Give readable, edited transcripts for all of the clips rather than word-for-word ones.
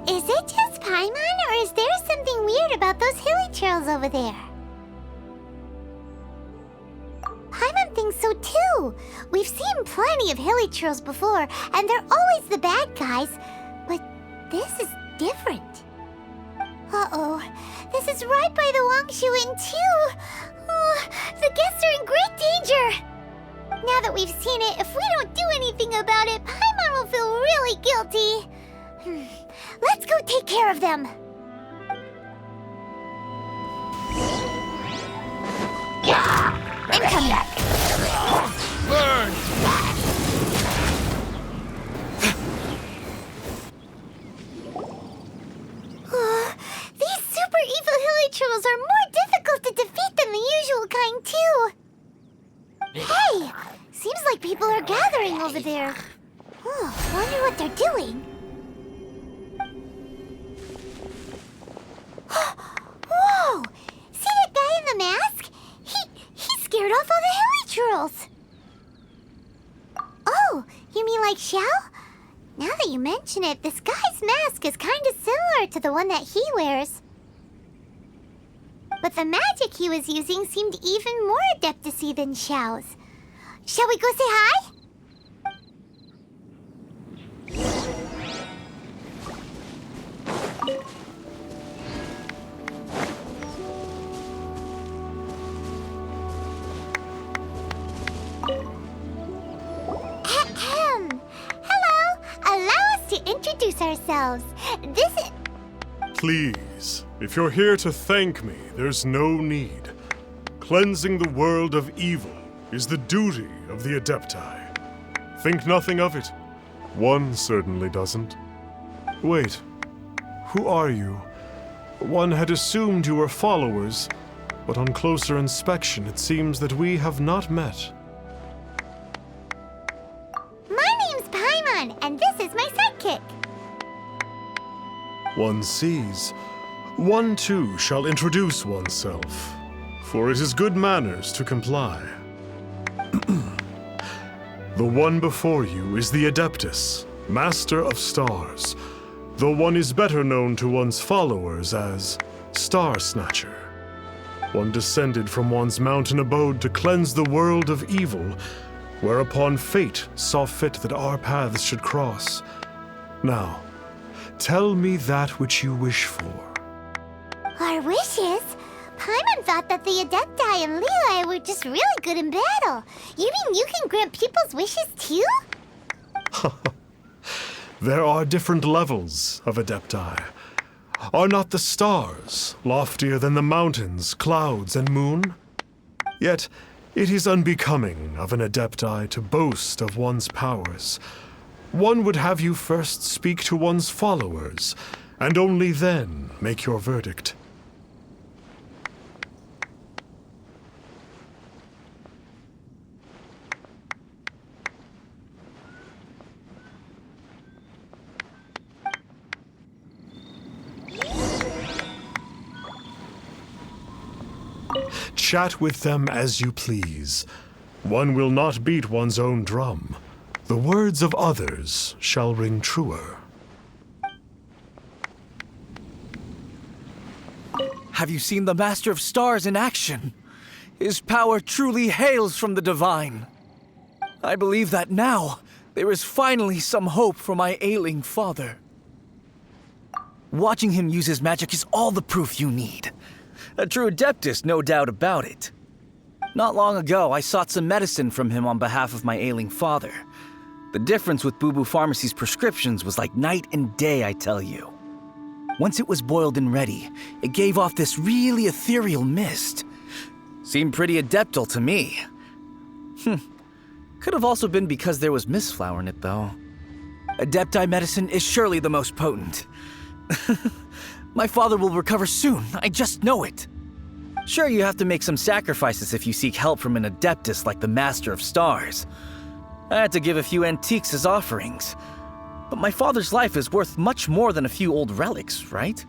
Is it just Paimon, or is there something weird about those hilly trails over there? Paimon thinks so too. We've seen plenty of hilly trails before, and they're always the bad guys. But this is different. Uh-oh. This is right by the Wangshu Inn too. Oh, the guests are in great danger. Now that we've seen it, if we don't do anything about it, Paimon will feel really guilty. Let's go take care of them. Incoming. Burn! These super evil hilly trolls are more difficult to defeat than the usual kind, too. Hey! Seems like people are gathering over there. Oh, wonder what they're doing. Whoa! See that guy in the mask? He scared off all the hilly trolls. Oh, you mean like Xiao? Now that you mention it, this guy's mask is kind of similar to the one that he wears. But the magic he was using seemed even more adeptacy than Xiao's. Shall we go say hi? Hello! Allow us to introduce ourselves. This is... Please, if you're here to thank me, there's no need. Cleansing the world of evil is the duty of the Adepti. Think nothing of it. One certainly doesn't. Wait, who are you? One had assumed you were followers, but on closer inspection it seems that we have not met. My name's Paimon, and this is my sidekick. One sees. One too shall introduce oneself, for it is good manners to comply. The one before you is the Adeptus, Master of Stars, though one is better known to one's followers as Star Snatcher. One descended from one's mountain abode to cleanse the world of evil, whereupon fate saw fit that our paths should cross. Now, tell me that which you wish for. Our wishes? Paimon thought that the Adepti and Leela were just really good in battle. You mean you can grant people's wishes too? There are different levels of Adepti. Are not the stars loftier than the mountains, clouds, and moon? Yet, it is unbecoming of an Adepti to boast of one's powers. One would have you first speak to one's followers, and only then make your verdict. Chat with them as you please. One will not beat one's own drum. The words of others shall ring truer. Have you seen the Master of Stars in action? His power truly hails from the divine. I believe that now there is finally some hope for my ailing father. Watching him use his magic is all the proof you need. A true Adeptus, no doubt about it. Not long ago, I sought some medicine from him on behalf of my ailing father. The difference with Boo Boo Pharmacy's prescriptions was like night and day, I tell you. Once it was boiled and ready, it gave off this really ethereal mist. Seemed pretty adeptal to me. Could have also been because there was mistflower in it, though. Adepti medicine is surely the most potent. My father will recover soon, I just know it. Sure, you have to make some sacrifices if you seek help from an Adeptus like the Master of Stars. I had to give a few antiques as offerings. But my father's life is worth much more than a few old relics, right?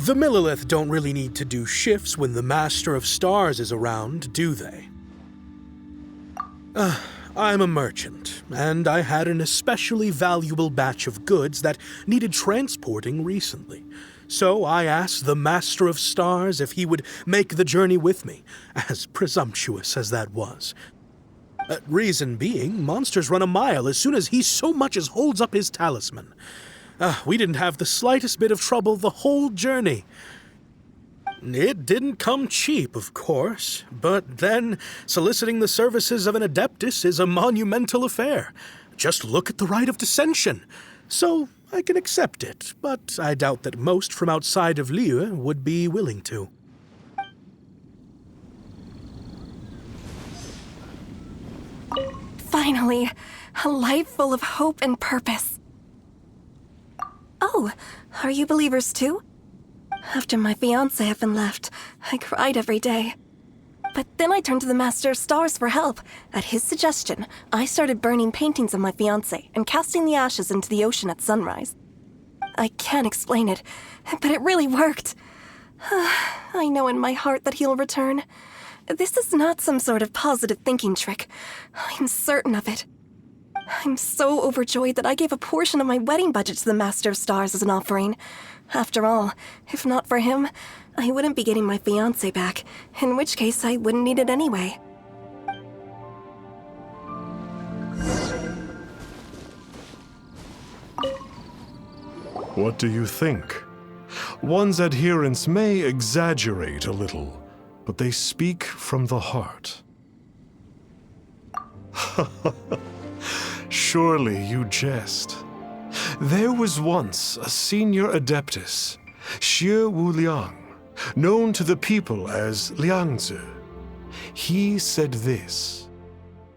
The Millilith don't really need to do shifts when the Master of Stars is around, do they? I'm a merchant, and I had an especially valuable batch of goods that needed transporting recently. So I asked the Master of Stars if he would make the journey with me, as presumptuous as that was. Reason being, monsters run a mile as soon as he so much as holds up his talisman. We didn't have the slightest bit of trouble the whole journey. It didn't come cheap, of course, but then soliciting the services of an Adeptus is a monumental affair. Just look at the Rite of Dissension. So I can accept it, but I doubt that most from outside of Liyue would be willing to. Finally, a life full of hope and purpose. Oh, are you believers too? After my fiancé had been left, I cried every day. But then I turned to the Master of Stars for help. At his suggestion, I started burning paintings of my fiancé and casting the ashes into the ocean at sunrise. I can't explain it, but it really worked. I know in my heart that he'll return. This is not some sort of positive thinking trick. I'm certain of it. I'm so overjoyed that I gave a portion of my wedding budget to the Master of Stars as an offering. After all, if not for him, I wouldn't be getting my fiancé back, in which case I wouldn't need it anyway. What do you think? One's adherents may exaggerate a little, but they speak from the heart. Surely you jest. There was once a senior Adeptus, Xie Wuliang, known to the people as Liangzi. He said this: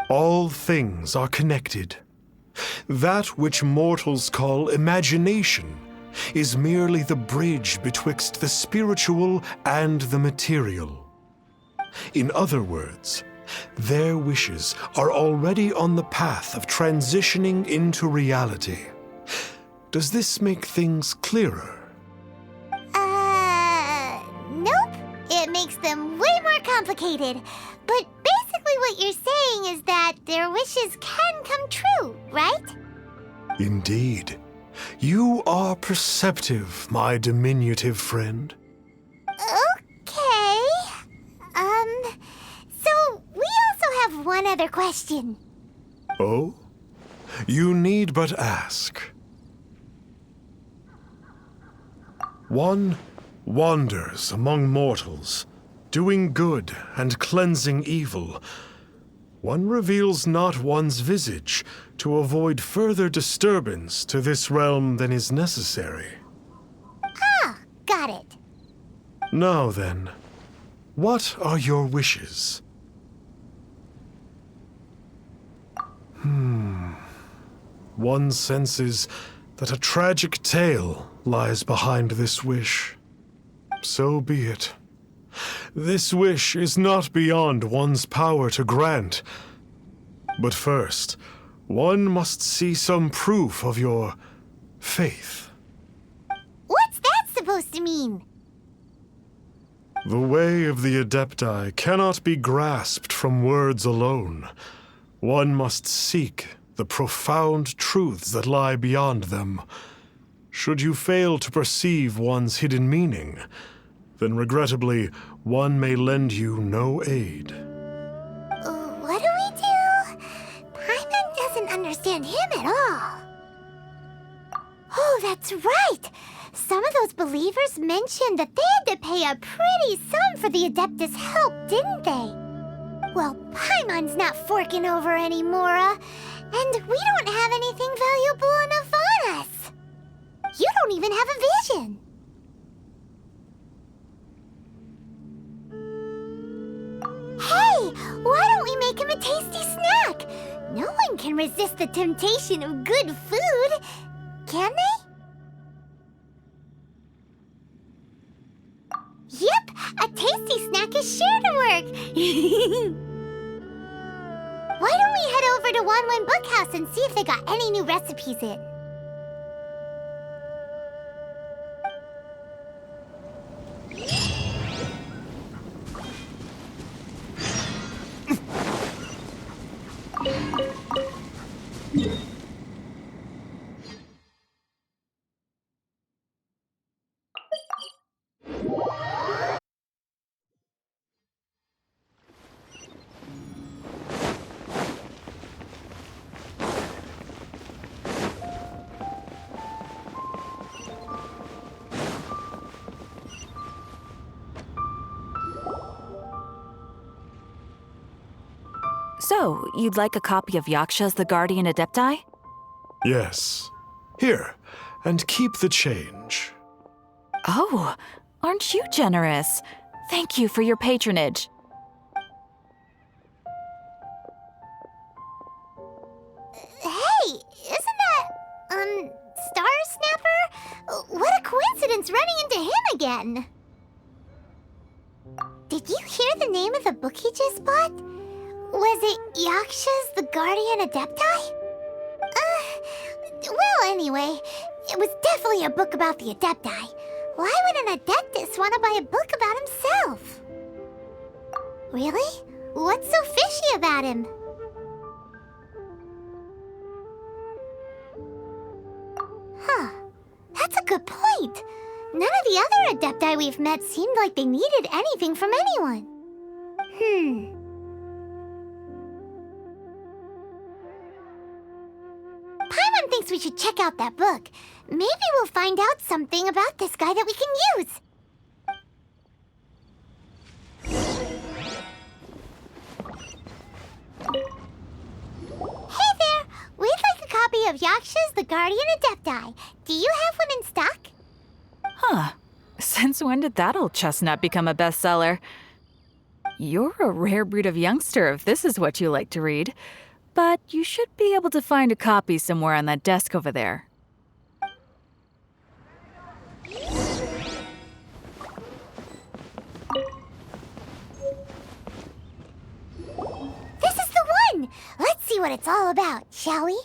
all things are connected. That which mortals call imagination is merely the bridge betwixt the spiritual and the material. In other words, their wishes are already on the path of transitioning into reality. Does this make things clearer? Nope. It makes them way more complicated. But basically what you're saying is that their wishes can come true, right? Indeed. You are perceptive, my diminutive friend. Okay. So we also have one other question. Oh? You need but ask. One wanders among mortals, doing good and cleansing evil. One reveals not one's visage to avoid further disturbance to this realm than is necessary. Ah, got it. Now then, what are your wishes? One senses that a tragic tale lies behind this wish. So be it. This wish is not beyond one's power to grant. But first, one must see some proof of your faith. What's that supposed to mean? The way of the Adepti cannot be grasped from words alone. One must seek the profound truths that lie beyond them. Should you fail to perceive one's hidden meaning, then regrettably, one may lend you no aid. What do we do? Paimon doesn't understand him at all. Oh, that's right! Some of those believers mentioned that they had to pay a pretty sum for the Adeptus' help, didn't they? Well, Paimon's not forking over anymore, and we don't have anything valuable enough on us. You don't even have a vision. Hey, why don't we make him a tasty snack? No one can resist the temptation of good food, can they? Yep, a tasty snack is sure to work. Why don't we head over to Wanwen Bookhouse and see if they got any new recipes in? So, you'd like a copy of Yaksha's The Guardian Adepti? Yes. Here, and keep the change. Oh, aren't you generous? Thank you for your patronage. Hey, isn't that, Star Snapper? What a coincidence running into him again! Did you hear the name of the book he just bought? Was it Yaksha's The Guardian Adepti? Well, anyway, it was definitely a book about the Adepti. Why would an Adeptus want to buy a book about himself? Really? What's so fishy about him? Huh. That's a good point. None of the other Adepti we've met seemed like they needed anything from anyone. Paimon thinks we should check out that book. Maybe we'll find out something about this guy that we can use. Hey there! We'd like a copy of Yaksha's The Guardian Adepti. Do you have one in stock? Huh. Since when did that old chestnut become a bestseller? You're a rare breed of youngster if this is what you like to read. But you should be able to find a copy somewhere on that desk over there. This is the one! Let's see what it's all about, shall we?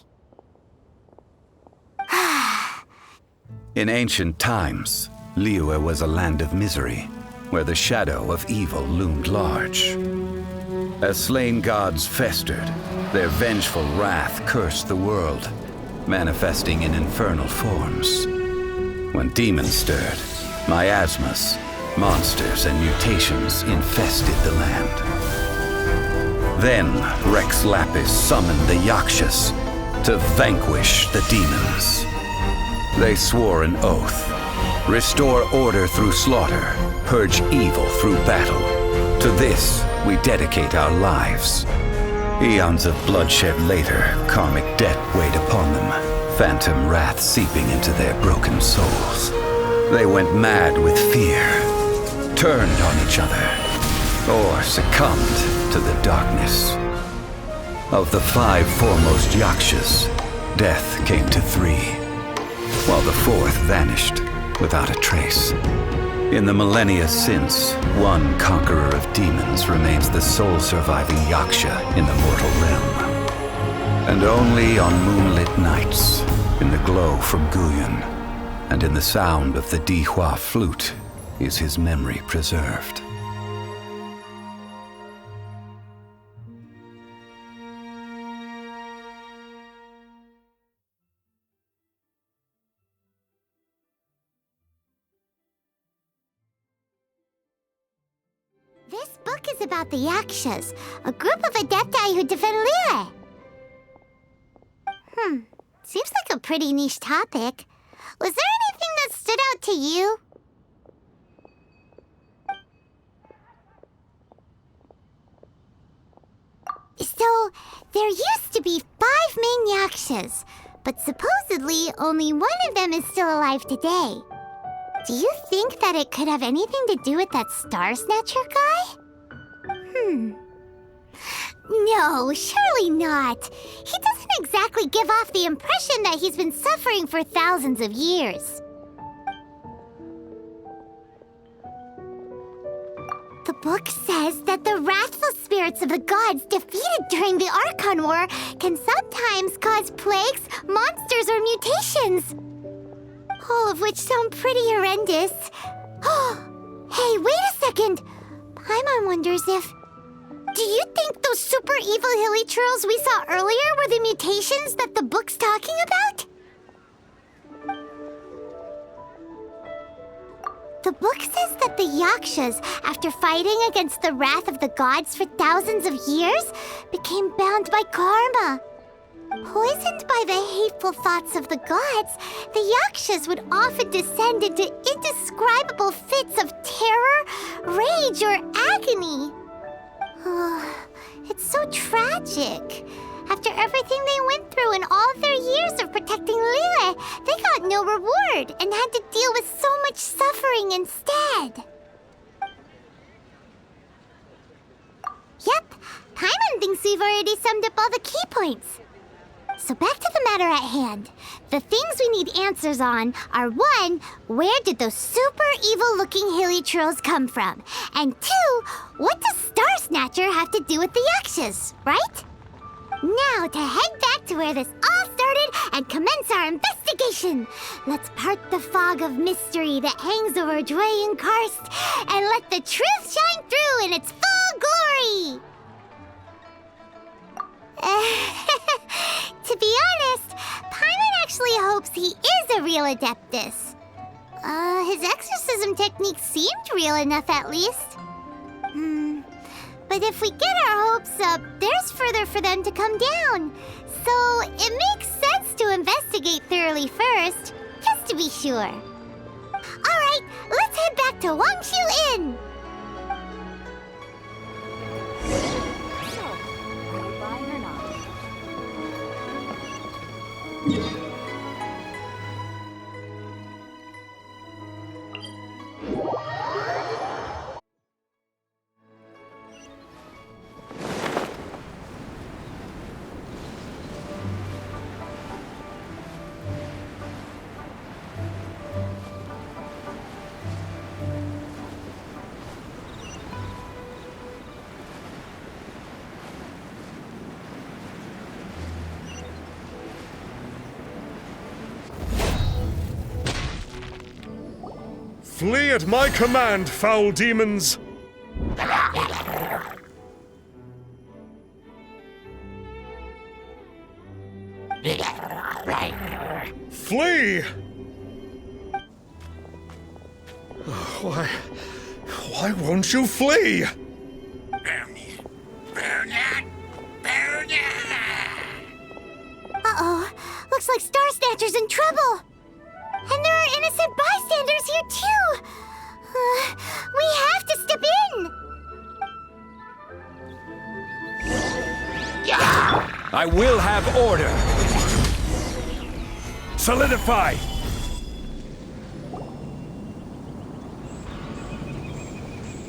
In ancient times, Liyue was a land of misery, where the shadow of evil loomed large. As slain gods festered, their vengeful wrath cursed the world, manifesting in infernal forms. When demons stirred, miasmas, monsters, and mutations infested the land. Then Rex Lapis summoned the Yakshas to vanquish the demons. They swore an oath: restore order through slaughter, purge evil through battle. To this, we dedicate our lives. Eons of bloodshed later, karmic debt weighed upon them, phantom wrath seeping into their broken souls. They went mad with fear, turned on each other, or succumbed to the darkness. Of the 5 foremost Yakshas, death came to 3, while the 4th vanished without a trace. In the millennia since, one conqueror of demons remains the sole surviving Yaksha in the mortal realm. And only on moonlit nights, in the glow from Guyon, and in the sound of the Dihua flute, is his memory preserved. This book is about the Yakshas, a group of Adepti who defend Liyue. Seems like a pretty niche topic. Was there anything that stood out to you? So, there used to be 5 main Yakshas, but supposedly only one of them is still alive today. Do you think that it could have anything to do with that Star Snatcher guy? No, surely not. He doesn't exactly give off the impression that he's been suffering for thousands of years. The book says that the wrathful spirits of the gods defeated during the Archon War can sometimes cause plagues, monsters, or mutations. All of which sound pretty horrendous. Hey, wait a second! Paimon wonders if... Do you think those super evil hilly churls we saw earlier were the mutations that the book's talking about? The book says that the Yakshas, after fighting against the wrath of the gods for thousands of years, became bound by karma. Poisoned by the hateful thoughts of the gods, the Yakshas would often descend into indescribable fits of terror, rage, or agony. It's so tragic. After everything they went through and all their years of protecting Liyue, they got no reward and had to deal with so much suffering instead. Yep, Paimon thinks we've already summed up all the key points. So back to the matter at hand. The things we need answers on are 1, where did those super evil-looking hilichurls come from? And 2, what does Star Snatcher have to do with the Yakshas, right? Now to head back to where this all started and commence our investigation. Let's part the fog of mystery that hangs over Dwayne Karst and let the truth shine through in its full glory. To be honest, Paimon actually hopes he is a real Adeptus. His exorcism technique seemed real enough at least. But if we get our hopes up, there's further for them to come down. So it makes sense to investigate thoroughly first, just to be sure. Alright, let's head back to Wangshu Inn! So, are you buying or not? Flee at my command, foul demons! Flee! Why won't you flee? Uh-oh, looks like Star Snatcher's in trouble. And there are innocent bystanders here too! We have to step in! I will have order. Solidify.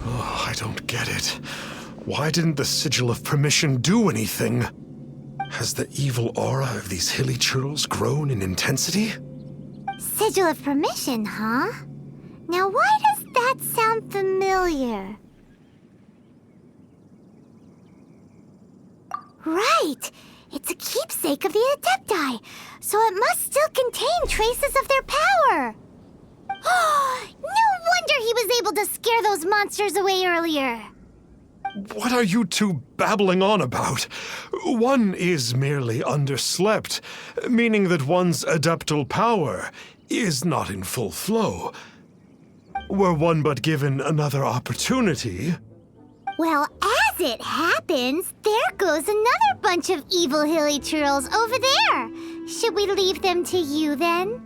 Oh, I don't get it. Why didn't the Sigil of Permission do anything? Has the evil aura of these hilichurls grown in intensity? Sigil of Permission, huh? Now why does that sound familiar? Right! It's a keepsake of the Adepti, so it must still contain traces of their power! No wonder he was able to scare those monsters away earlier! What are you two babbling on about? One is merely underslept, meaning that one's adeptal power is not in full flow. Were one but given another opportunity... Well, as it happens, there goes another bunch of evil hilichurls over there. Should we leave them to you, then?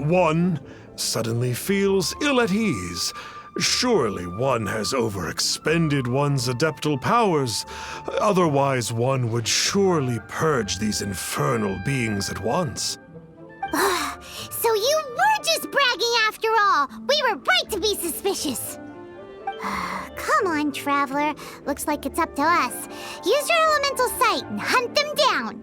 One suddenly feels ill at ease. Surely one has overexpended one's adeptal powers. Otherwise, one would surely purge these infernal beings at once. So you were just bragging after all! We were right to be suspicious! Come on, Traveler. Looks like it's up to us. Use your elemental sight and hunt them down!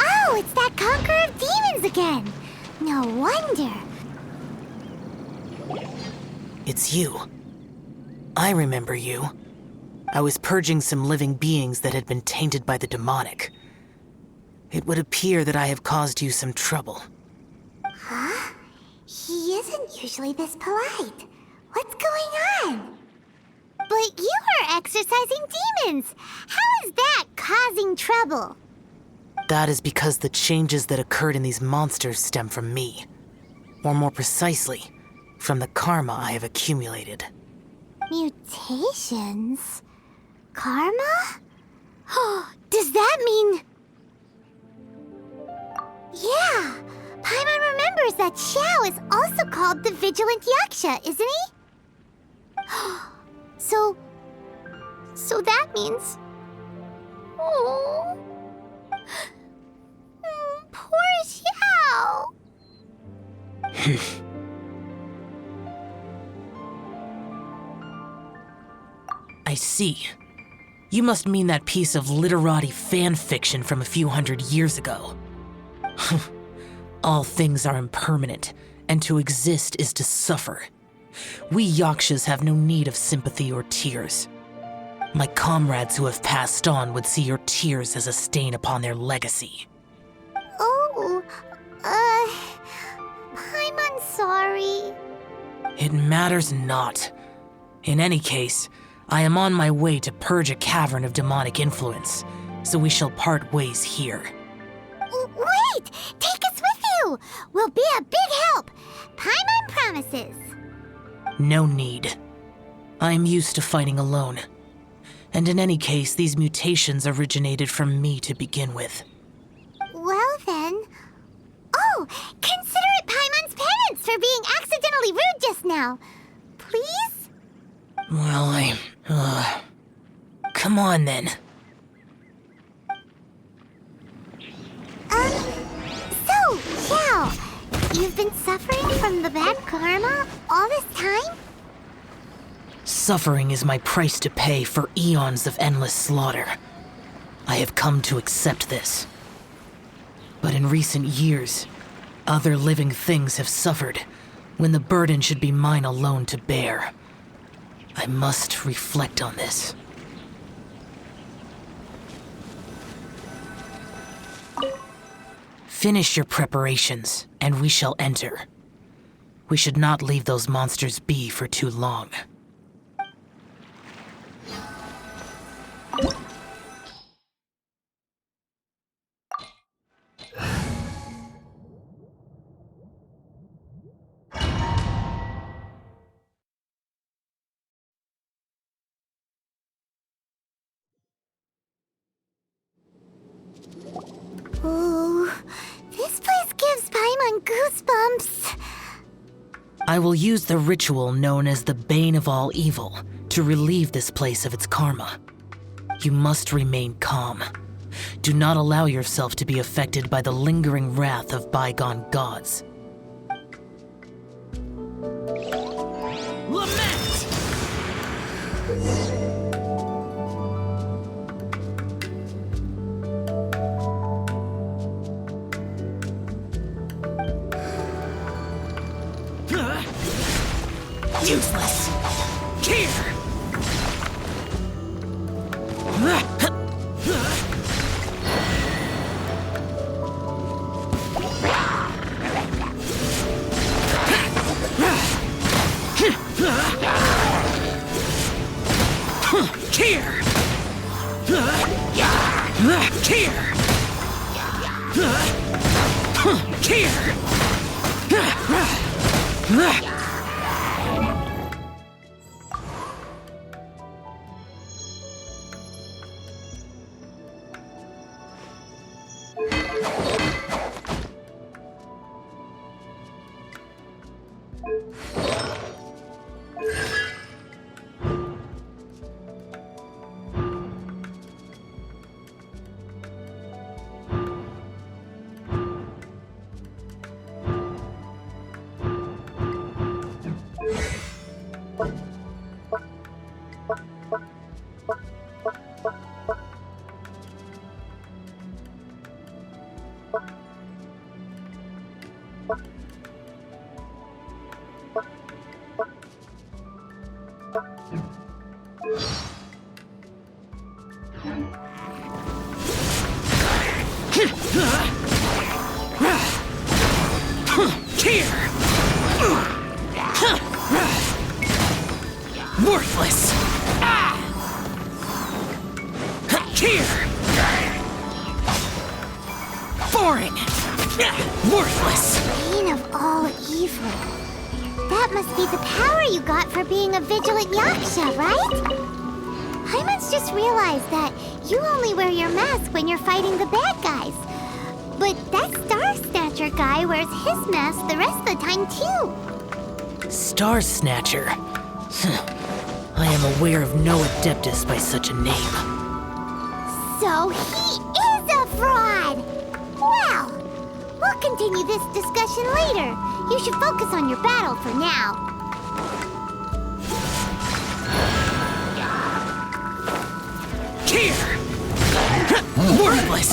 Oh, it's that Conqueror of Demons again! No wonder. It's you. I remember you. I was purging some living beings that had been tainted by the demonic. It would appear that I have caused you some trouble. Huh? He isn't usually this polite. What's going on? But you are exorcising demons! How is that causing trouble. That is because the changes that occurred in these monsters stem from me. Or more precisely, from the karma I have accumulated. Mutations? Karma? Does that mean... Yeah, Paimon remembers that Xiao is also called the Vigilant Yaksha, isn't he? So that means... Oh... Poor Xiao! I see. You must mean that piece of literati fan fiction from a few hundred years ago. All things are impermanent, and to exist is to suffer. We Yakshas have no need of sympathy or tears. My comrades who have passed on would see your tears as a stain upon their legacy. Oh, I'm sorry. It matters not. In any case, I am on my way to purge a cavern of demonic influence, so we shall part ways here. Wait! Take us with you! We'll be a big help! Paimon promises! No need. I am used to fighting alone. And in any case, these mutations originated from me to begin with. Well then... Oh! Consider it Paimon's penance for being accidentally rude just now! Please? Well, come on then. So, Xiao, you've been suffering from the bad karma all this time? Suffering is my price to pay for eons of endless slaughter. I have come to accept this. But in recent years, other living things have suffered when the burden should be mine alone to bear. I must reflect on this. Finish your preparations, and we shall enter. We should not leave those monsters be for too long. Ooh, this place gives Paimon goosebumps. I will use the ritual known as the Bane of All Evil to relieve this place of its karma. You must remain calm. Do not allow yourself to be affected by the lingering wrath of bygone gods. Lament! Useless! Here! Worthless! Here! Boring! Worthless! Bane of all evil. That must be the power you got for being a vigilant Yaksha, right? Paimon's just realized that you only wear your mask when you're fighting the bad guys. But that Star Snatcher guy wears his mask the rest of the time, too. Star Snatcher? I am aware of no Adeptus by such a name. So he is a fraud! Well, we'll continue this discussion later. You should focus on your battle for now. Here! Worthless!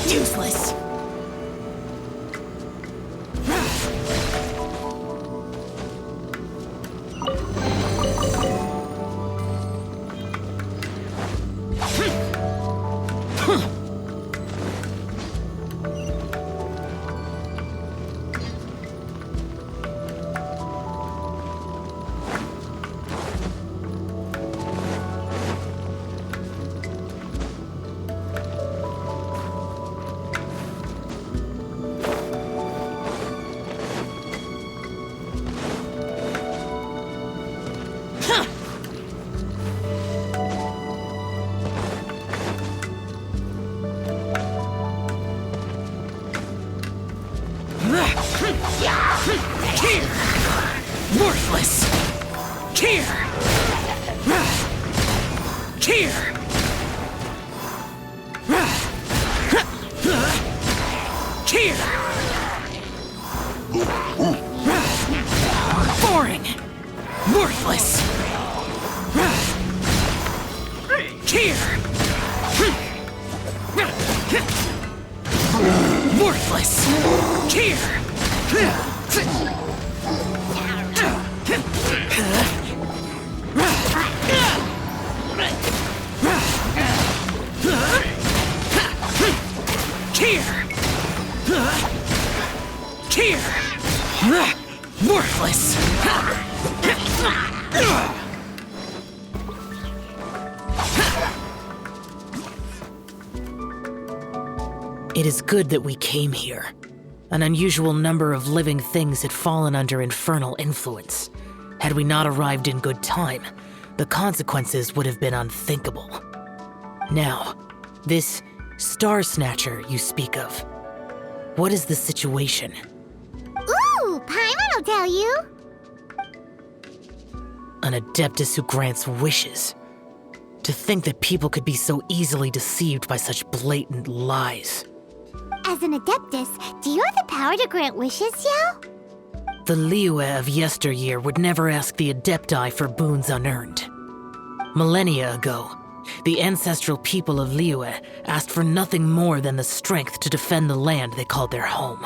Useless! Worthless! Here! Here! Here! Boring! Worthless! Here! Worthless! Here! Here! Worthless! It is good that we came here. An unusual number of living things had fallen under infernal influence. Had we not arrived in good time, the consequences would have been unthinkable. Now, this Star Snatcher you speak of, what is the situation? Ooh, Paimon will tell you. An Adeptus who grants wishes. To think that people could be so easily deceived by such blatant lies. As an Adeptus, do you have the power to grant wishes, Xiao? The Liyue of yesteryear would never ask the Adepti for boons unearned. Millennia ago, the ancestral people of Liyue asked for nothing more than the strength to defend the land they called their home.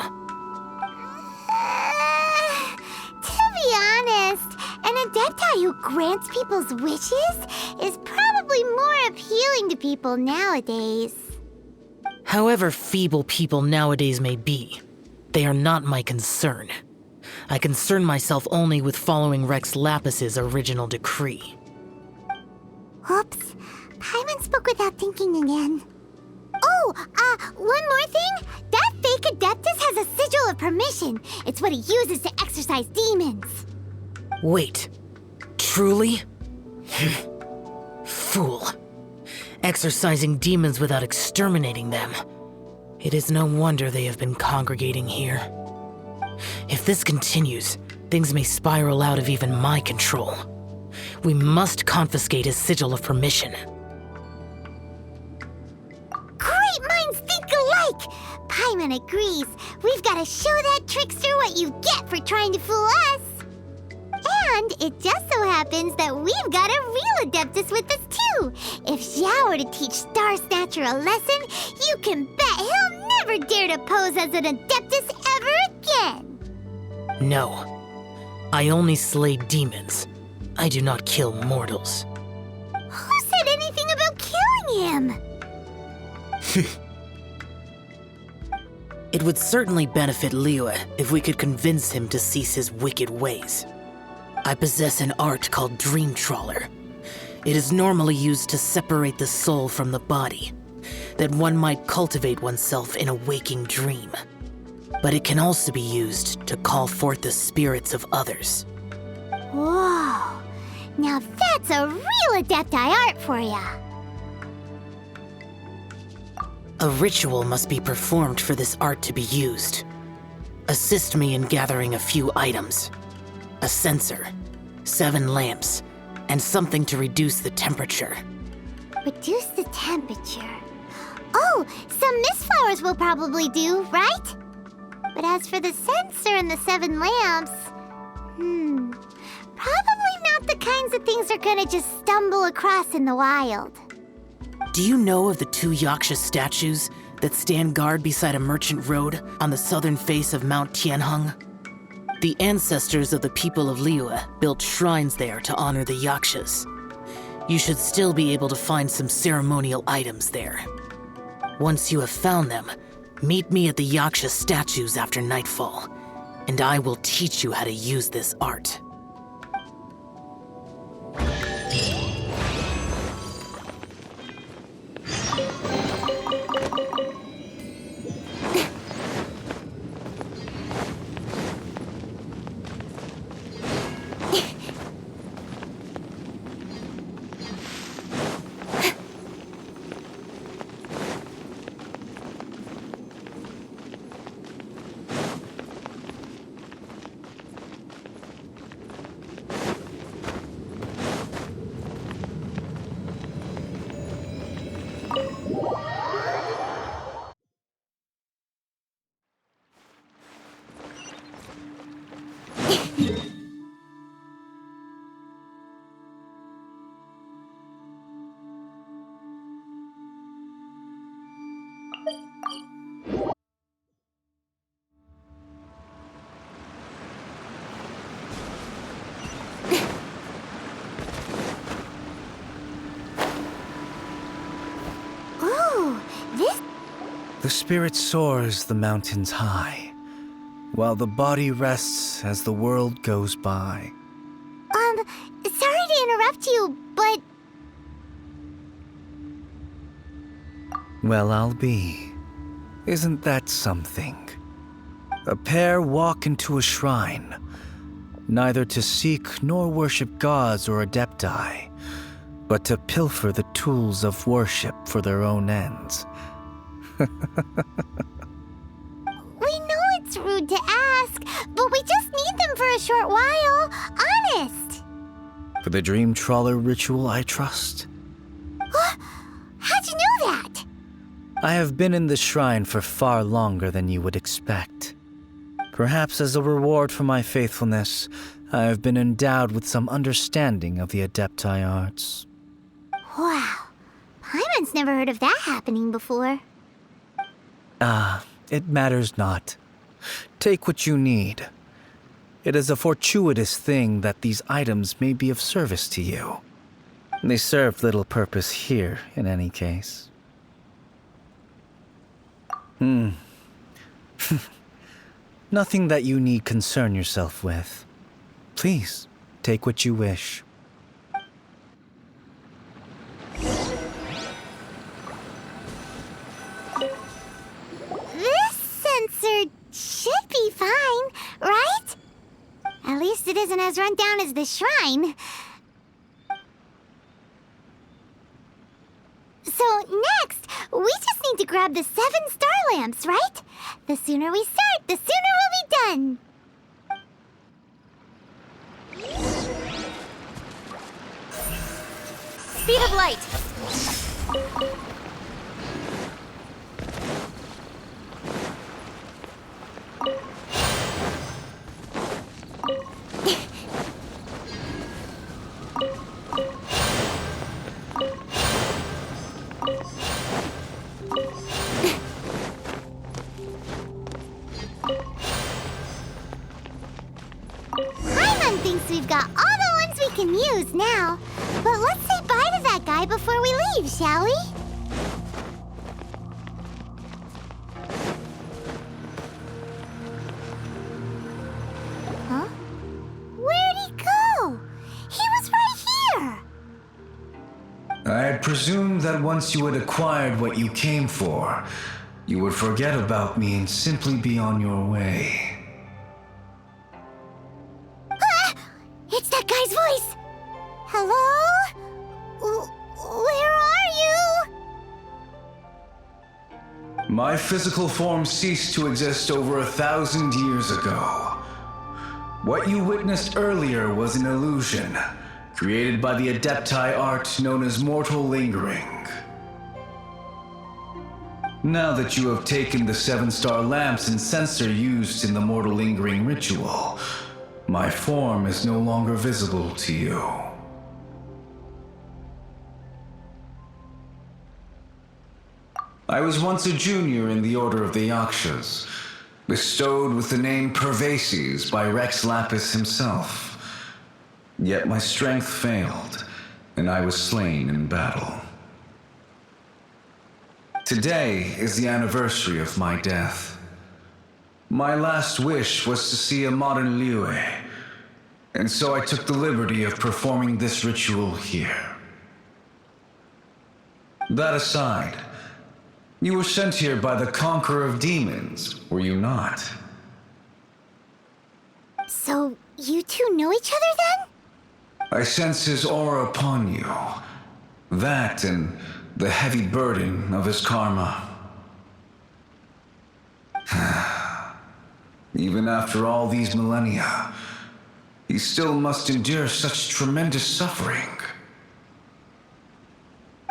To be honest, an Adepti who grants people's wishes is probably more appealing to people nowadays. However feeble people nowadays may be, they are not my concern. I concern myself only with following Rex Lapis's original decree. Oops, Paimon spoke without thinking again. Oh, one more thing. That fake Adeptus has a sigil of permission. It's what he uses to exorcise demons. Wait, truly? Fool. Exorcising demons without exterminating them. It is no wonder they have been congregating here. If this continues, things may spiral out of even my control. We must confiscate his sigil of permission. Great minds think alike! Paimon agrees. We've got to show that trickster what you get for trying to fool us. And it just so happens that we've got a real Adeptus with us too. If Xiao were to teach Star Snatcher a lesson, you can bet he'll never dare to pose as an Adeptus ever again. No. I only slay demons. I do not kill mortals. Who said anything about killing him? It would certainly benefit Liyue if we could convince him to cease his wicked ways. I possess an art called Dream Trawler. It is normally used to separate the soul from the body, that one might cultivate oneself in a waking dream. But it can also be used to call forth the spirits of others. Whoa. Now that's a real Adepti art for ya. A ritual must be performed for this art to be used. Assist me in gathering a few items. A censer, 7 lamps, and something to reduce the temperature. Reduce the temperature. Oh, some mist flowers will probably do, right? But as for the censer and the 7 lamps, probably not the kinds of things they're gonna just stumble across in the wild. Do you know of the 2 Yaksha statues that stand guard beside a merchant road on the southern face of Mount Tianheng? The ancestors of the people of Liyue built shrines there to honor the Yakshas. You should still be able to find some ceremonial items there. Once you have found them, meet me at the Yaksha statues after nightfall, and I will teach you how to use this art. Ooh, this... The spirit soars the mountains high, while the body rests as the world goes by. Sorry to interrupt you, but... Well, I'll be. Isn't that something? A pair walk into a shrine, neither to seek nor worship gods or adepti, but to pilfer the tools of worship for their own ends. We know it's rude to ask, but we just need them for a short while. Honest. For the Dream Trawler ritual, I trust. How'd you know that? I have been in the shrine for far longer than you would expect. Perhaps as a reward for my faithfulness, I have been endowed with some understanding of the Adepti arts. Wow. Paimon's never heard of that happening before. It matters not. Take what you need. It is a fortuitous thing that these items may be of service to you. They serve little purpose here, in any case. Nothing that you need concern yourself with. Please, take what you wish. This sensor should be fine, right? At least it isn't as run down as the shrine. So next, we just need to grab the 7 star lamps, right? The sooner we start, the sooner we'll be done. Speed of light! things now. But let's say bye to that guy before we leave, shall we? Huh? Where'd he go? He was right here! I had presumed that once you had acquired what you came for, you would forget about me and simply be on your way. Ah! It's that guy's voice! Hello? Where are you? My physical form ceased to exist over 1,000 years ago. What you witnessed earlier was an illusion, created by the Adepti art known as mortal lingering. Now that you have taken the 7-star lamps and censer used in the mortal lingering ritual, my form is no longer visible to you. I was once a junior in the Order of the Yakshas, bestowed with the name Pervases by Rex Lapis himself. Yet my strength failed, and I was slain in battle. Today is the anniversary of my death. My last wish was to see a modern Liyue, and so I took the liberty of performing this ritual here. That aside, you were sent here by the Conqueror of Demons, were you not? So, you two know each other then? I sense his aura upon you. That and the heavy burden of his karma. Even after all these millennia, he still must endure such tremendous suffering.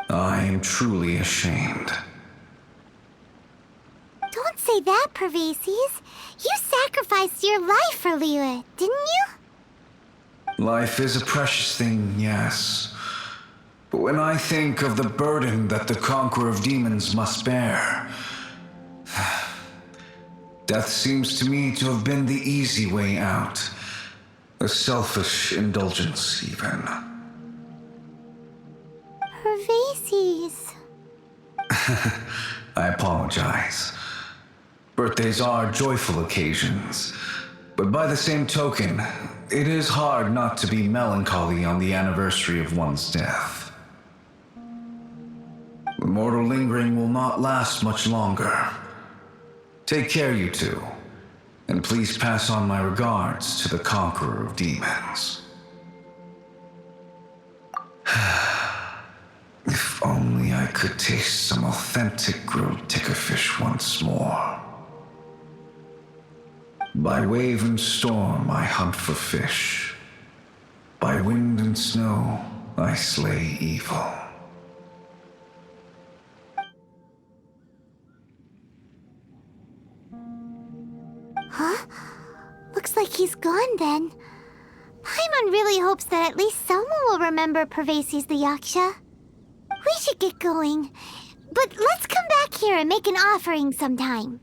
I am truly ashamed. Don't say that, Pervases. You sacrificed your life for Liyue, didn't you? Life is a precious thing, yes. But when I think of the burden that the Conqueror of Demons must bear, death seems to me to have been the easy way out. A selfish indulgence, even. Pervases. I apologize. Birthdays are joyful occasions, but by the same token, it is hard not to be melancholy on the anniversary of one's death. The mortal lingering will not last much longer. Take care, you two, and please pass on my regards to the Conqueror of Demons. If only I could taste some authentic grilled tickerfish once more. By wave and storm I hunt for fish. By wind and snow I slay evil. Huh? Looks like he's gone then. Paimon really hopes that at least someone will remember Pervases the Yaksha. We should get going. But let's come back here and make an offering sometime.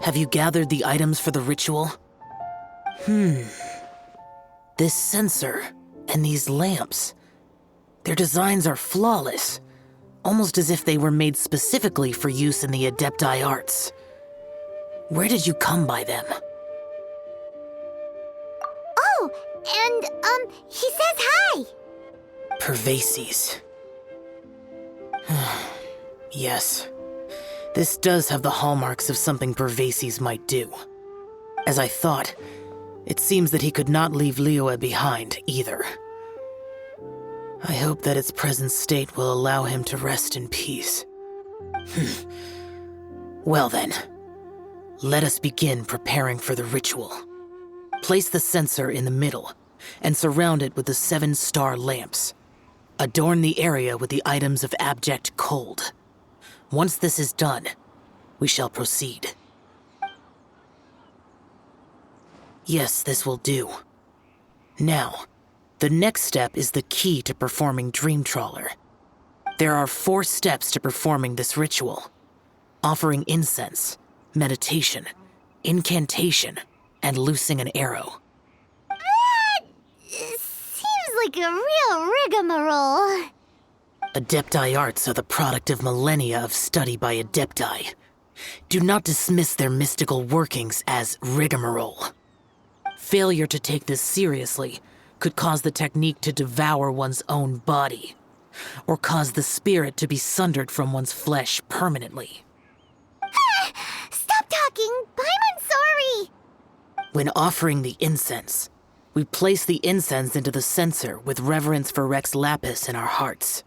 Have you gathered the items for the ritual? This sensor and these lamps. Their designs are flawless, almost as if they were made specifically for use in the Adepti arts. Where did you come by them? Oh, and, he says hi! Pervases. Yes. This does have the hallmarks of something Pervases might do. As I thought, it seems that he could not leave Liyue behind, either. I hope that its present state will allow him to rest in peace. Well then, let us begin preparing for the ritual. Place the censer in the middle, and surround it with the 7-star lamps. Adorn the area with the items of abject cold. Once this is done, we shall proceed. Yes, this will do. Now, the next step is the key to performing Dream Trawler. There are 4 steps to performing this ritual: offering incense, meditation, incantation, and loosing an arrow. Seems like a real rigmarole. Adepti arts are the product of millennia of study by Adepti. Do not dismiss their mystical workings as rigmarole. Failure to take this seriously could cause the technique to devour one's own body, or cause the spirit to be sundered from one's flesh permanently. Stop talking! I'm sorry! When offering the incense, we place the incense into the censer with reverence for Rex Lapis in our hearts.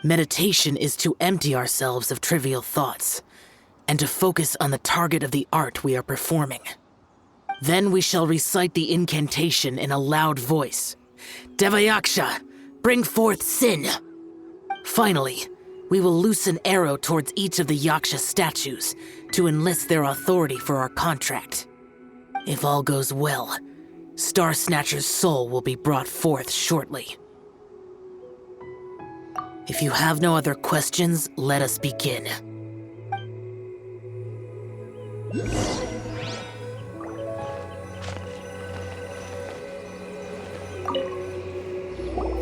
Meditation is to empty ourselves of trivial thoughts, and to focus on the target of the art we are performing. Then we shall recite the incantation in a loud voice. Devayaksha, bring forth sin! Finally, we will loose an arrow towards each of the Yaksha statues to enlist their authority for our contract. If all goes well, Star Snatcher's soul will be brought forth shortly. If you have no other questions, let us begin.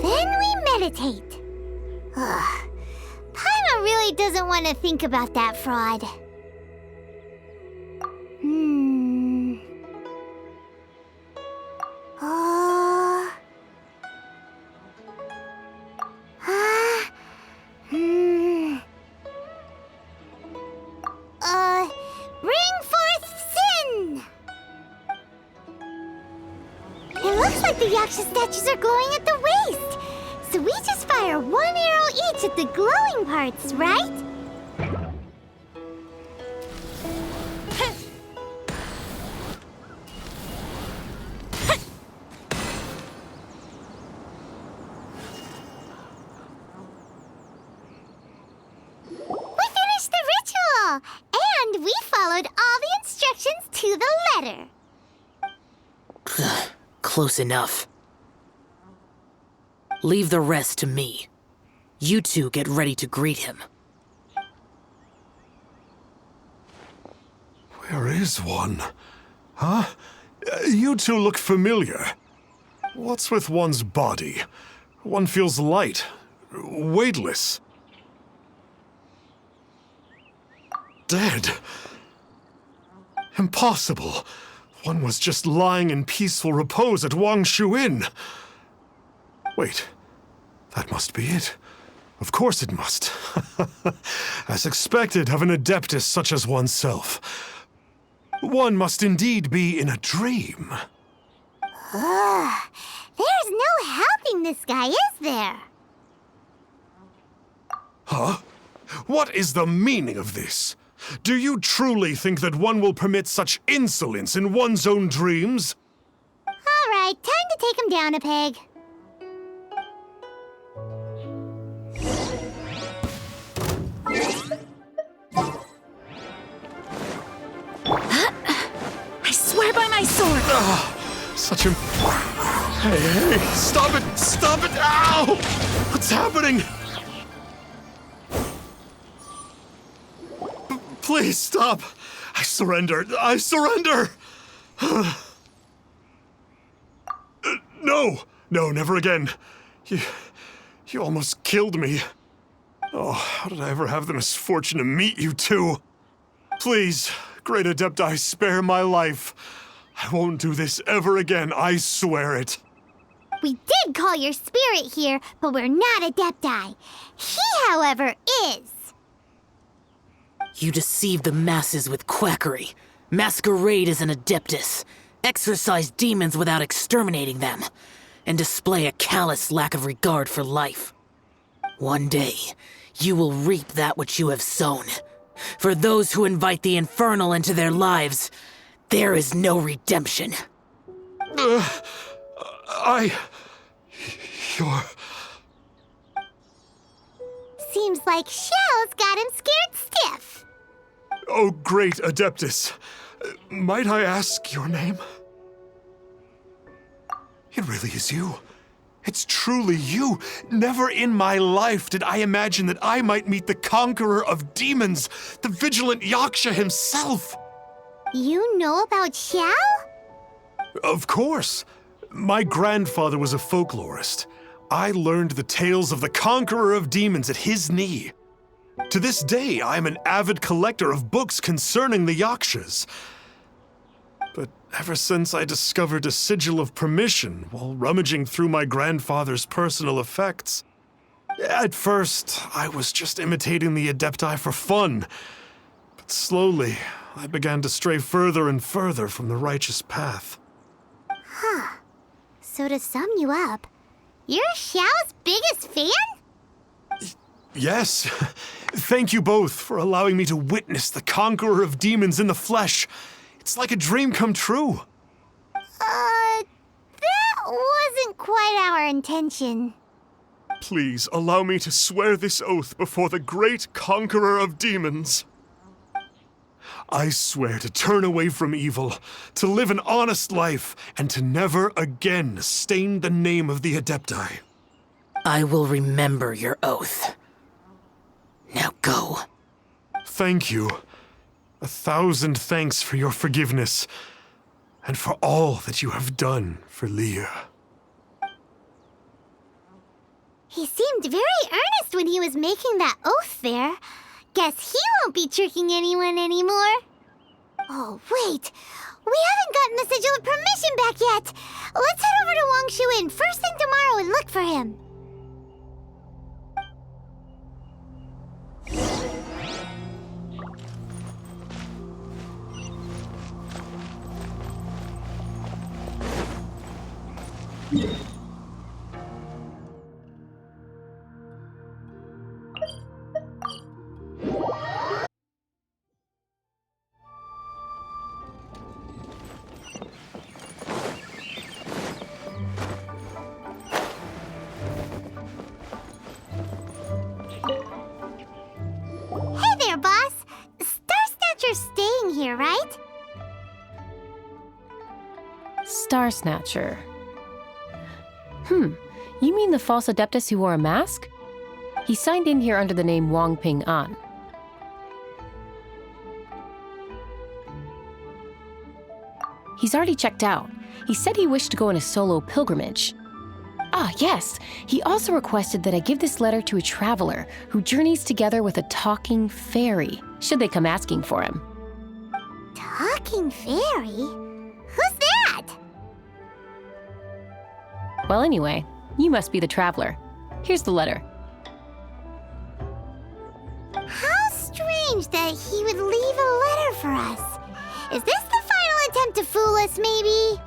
Then we meditate. Ugh. Paimon really doesn't want to think about that fraud. Bring forth sin! It looks like the Yaksha statues are glowing at the waist. So we just fire 1 arrow each at the glowing parts, right? We finished the ritual! And we followed all the instructions to the letter. Close enough. Leave the rest to me. You two get ready to greet him. Where is one? Huh? You two look familiar. What's with one's body? One feels light, weightless. Dead. Impossible. One was just lying in peaceful repose at Wangshu Inn. Wait, that must be it. Of course it must. As expected of an adeptus such as oneself. One must indeed be in a dream. There's no helping this guy, is there? Huh? What is the meaning of this? Do you truly think that one will permit such insolence in one's own dreams? All right, time to take him down a peg. I swear by my sword! Such a... Hey, stop it! Stop it! Ow! What's happening? Please stop! I surrender! I surrender! No! No, never again. You almost killed me. Oh, how did I ever have the misfortune to meet you two? Please, Great Adepti, spare my life. I won't do this ever again, I swear it. We did call your spirit here, but we're not Adepti. He, however, is. You deceive the masses with quackery, masquerade as an Adeptus, exorcise demons without exterminating them, and display a callous lack of regard for life. One day, you will reap that which you have sown. For those who invite the infernal into their lives, there is no redemption. You're... Seems like Xiao's got him scared stiff. Oh, great Adeptus. Might I ask your name? It really is you. It's truly you. Never in my life did I imagine that I might meet the conqueror of demons, the vigilant Yaksha himself. You know about Xiao? Of course. My grandfather was a folklorist. I learned the tales of the conqueror of demons at his knee. To this day, I am an avid collector of books concerning the Yakshas. But ever since I discovered a sigil of permission while rummaging through my grandfather's personal effects, at first, I was just imitating the Adepti for fun. But slowly, I began to stray further and further from the righteous path. So to sum you up, you're Xiao's biggest fan? Yes. Thank you both for allowing me to witness the conqueror of demons in the flesh. It's like a dream come true. That wasn't quite our intention. Please allow me to swear this oath before the great conqueror of demons. I swear to turn away from evil, to live an honest life, and to never again stain the name of the Adepti. I will remember your oath. Now go. Thank you. 1,000 thanks for your forgiveness, and for all that you have done for Leah. He seemed very earnest when he was making that oath there. Guess he won't be tricking anyone anymore. Oh, wait. We haven't gotten the sigil of permission back yet. Let's head over to Wang Shu first thing tomorrow and look for him. Hey there, boss. Star Snatcher's staying here, right? Star Snatcher. You mean the false Adeptus who wore a mask? He signed in here under the name Wang Ping An. He's already checked out. He said he wished to go on a solo pilgrimage. Ah, yes. He also requested that I give this letter to a traveler who journeys together with a talking fairy, should they come asking for him. Talking fairy? Who's that? Well, anyway, you must be the traveler. Here's the letter. How strange that he would leave a letter for us. Is this the final attempt to fool us, maybe?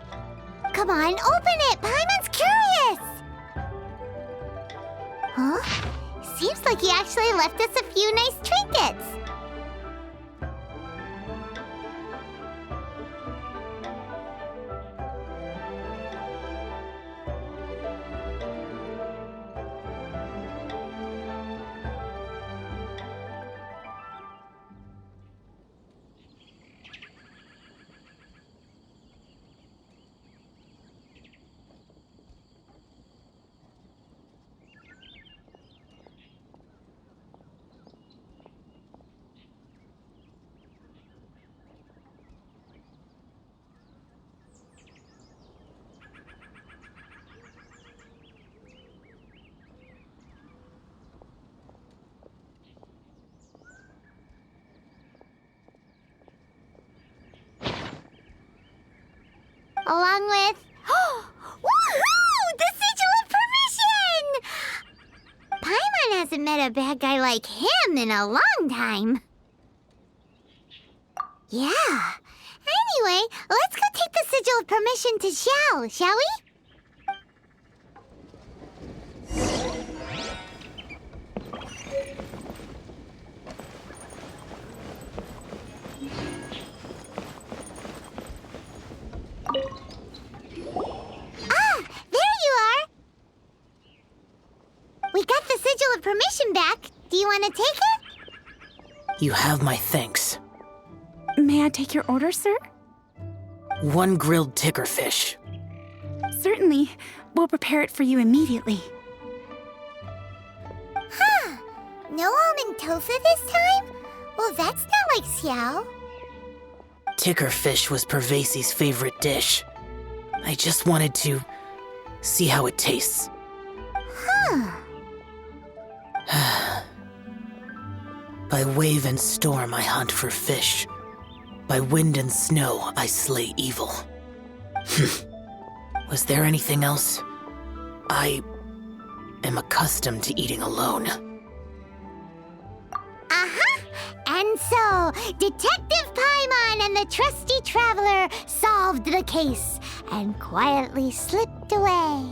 Come on, open it! Paimon's curious! Huh? Seems like he actually left us a few nice trinkets. along with... Woohoo! The Sigil of Permission! Paimon hasn't met a bad guy like him in a long time. Yeah. Anyway, let's go take the Sigil of Permission to Xiao, shall we? We got the Sigil of Permission back. Do you want to take it? You have my thanks. May I take your order, sir? 1 grilled ticker fish. Certainly. We'll prepare it for you immediately. Huh. No almond tofu this time? Well, that's not like Xiao. Ticker fish was Pervasi's favorite dish. I just wanted to see how it tastes. Huh. By wave and storm I hunt for fish. By wind and snow I slay evil. Was there anything else? I am accustomed to eating alone. Uh-huh. And so, Detective Paimon and the trusty traveler solved the case and quietly slipped away.